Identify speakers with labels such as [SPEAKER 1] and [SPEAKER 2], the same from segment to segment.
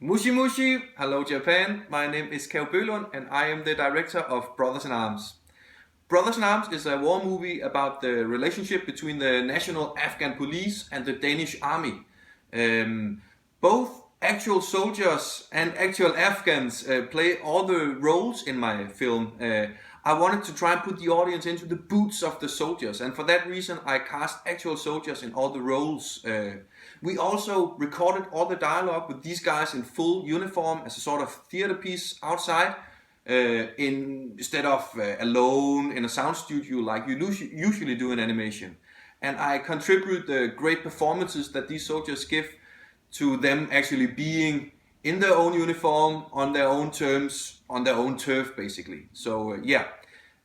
[SPEAKER 1] Mushi Mushi, hello Japan, my name is Keo Bølund and I am the director of Brothers in Arms. Brothers in Arms is a war movie about the relationship between the national Afghan police and the Danish army. Both actual soldiers and actual Afghans play all the roles in my film. I wanted to try and put the audience into the boots of the soldiers, and for that reason I cast actual soldiers in all the roles. We also recorded all the dialogue with these guys in full uniform as a sort of theater piece outside, instead of alone in a sound studio like you usually do in animation. And I contribute the great performances that these soldiers give to them actually being in their own uniform, on their own terms, on their own turf, basically. So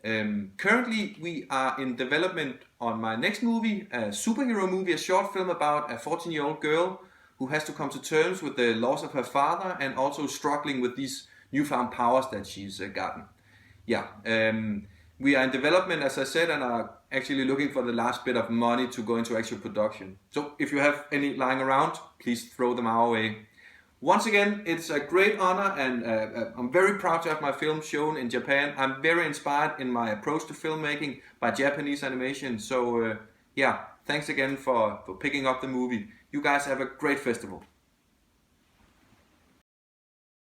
[SPEAKER 1] currently we are in development on my next movie, a superhero movie, a short film about a 14-year-old girl who has to come to terms with the loss of her father and also struggling with these newfound powers that she's gotten. We are in development, as I said, and are actually looking for the last bit of money to go into actual production. So if you have any lying around, please throw them our way. Once again, it's a great honor, and I'm very proud to have my film shown in Japan. I'm very inspired in my approach to filmmaking by Japanese animation. So thanks again for picking up the movie. You guys have a great festival.